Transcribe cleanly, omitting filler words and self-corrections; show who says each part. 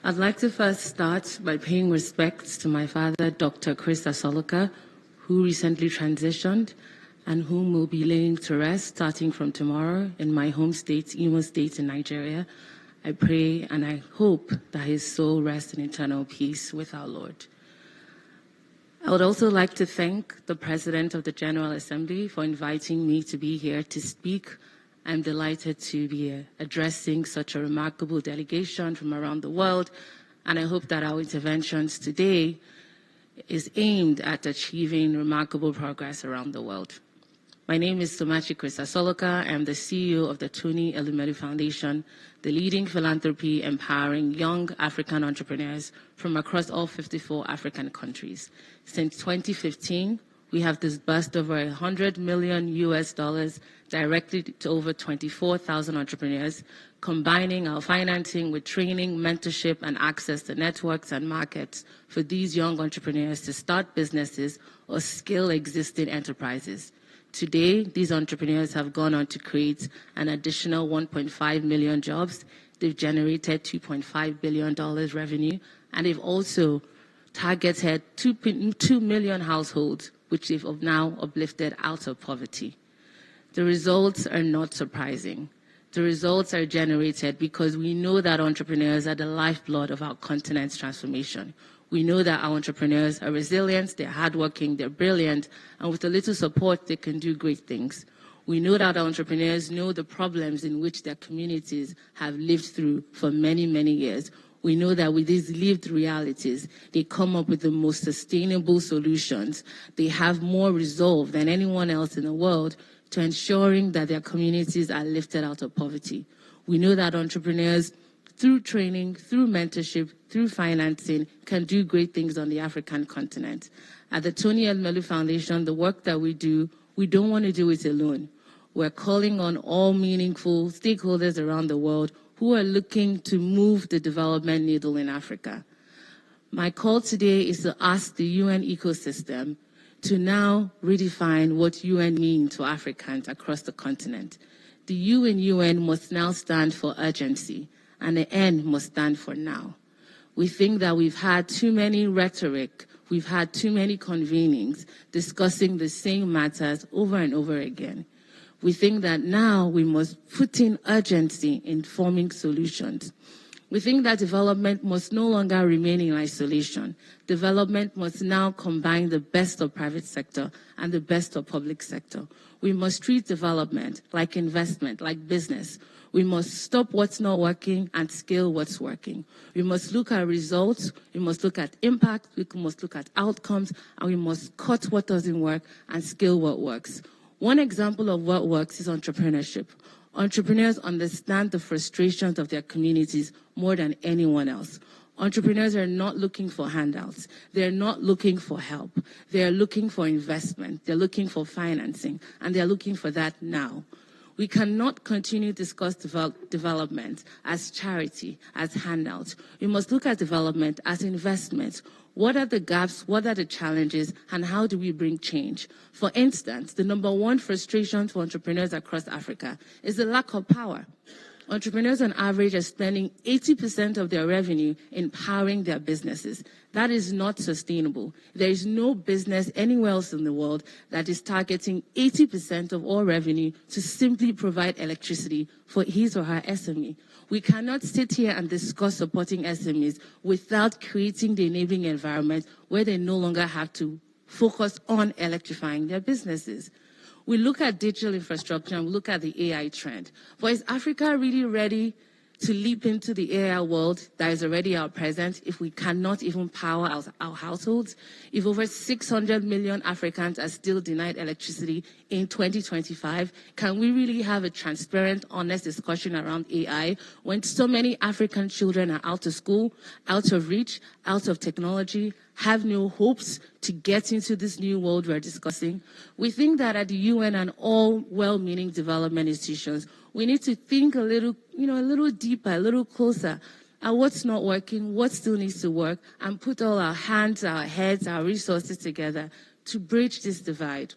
Speaker 1: I'd like to first start by paying respects to my father, Dr. Chris-Asoluka, who recently transitioned and whom will be laying to rest starting from tomorrow in my home state, Imo State in Nigeria. I pray and I hope that his soul rests in eternal peace with our Lord. I would also like to thank the President of the General Assembly for inviting me to be here to speak. I'm delighted to be addressing such a remarkable delegation from around the world, and I hope that our interventions today is aimed at achieving remarkable progress around the world. My name is Somachi Chris-Asoluka. I'm the CEO of the Tony Elumelu Foundation, the leading philanthropy empowering young African entrepreneurs from across all 54 African countries. Since 2015, we have disbursed over $100 million directly to over 24,000 entrepreneurs, combining our financing with training, mentorship, and access to networks and markets for these young entrepreneurs to start businesses or scale existing enterprises. Today, these entrepreneurs have gone on to create an additional 1.5 million jobs. They've generated $2.5 billion revenue, and they've also targeted 2 million households, which they've now uplifted out of poverty. The results are not surprising. The results are generated because we know that entrepreneurs are the lifeblood of our continent's transformation. We know that our entrepreneurs are resilient, they're hardworking, they're brilliant, and with a little support, they can do great things. We know that our entrepreneurs know the problems in which their communities have lived through for many, many years. We know that with these lived realities, they come up with the most sustainable solutions. They have more resolve than anyone else in the world to ensuring that their communities are lifted out of poverty. We know that entrepreneurs, through training, through mentorship, through financing, can do great things on the African continent. At the Tony Elumelu Foundation, the work that we do, we don't want to do it alone. We're calling on all meaningful stakeholders around the world who are looking to move the development needle in Africa. My call today is to ask the UN ecosystem to now redefine what UN means to Africans across the continent. The U in UN must now stand for urgency, and the N must stand for now. We think that we've had too many rhetoric, we've had too many convenings discussing the same matters over and over again. We think that now we must put in urgency in forming solutions. We think that development must no longer remain in isolation. Development must now combine the best of private sector and the best of public sector. We must treat development like investment, like business. We must stop what's not working and scale what's working. We must look at results, we must look at impact, we must look at outcomes, and we must cut what doesn't work and scale what works. One example of what works is entrepreneurship. Entrepreneurs understand the frustrations of their communities more than anyone else. Entrepreneurs are not looking for handouts. They're not looking for help. They're looking for investment. They're looking for financing, and they're looking for that now. We cannot continue to discuss development as charity, as handouts. We must look at development as investment. What are the gaps, what are the challenges, and how do we bring change? For instance, the number one frustration for entrepreneurs across Africa is the lack of power. Entrepreneurs on average are spending 80% of their revenue in powering their businesses. That is not sustainable. There is no business anywhere else in the world that is targeting 80% of all revenue to simply provide electricity for his or her SME. We cannot sit here and discuss supporting SMEs without creating the enabling environment where they no longer have to focus on electrifying their businesses. We look at digital infrastructure and we look at the AI trend. But is Africa really ready to leap into the AI world that is already our present if we cannot even power our households? If over 600 million Africans are still denied electricity in 2025, can we really have a transparent, honest discussion around AI when so many African children are out of school, out of reach, out of technology, have no hopes to get into this new world we're discussing? We think that at the UN and all well-meaning development institutions, we need to think a little deeper, a little closer at what's not working, what still needs to work, and put all our hands, our heads, our resources together to bridge this divide.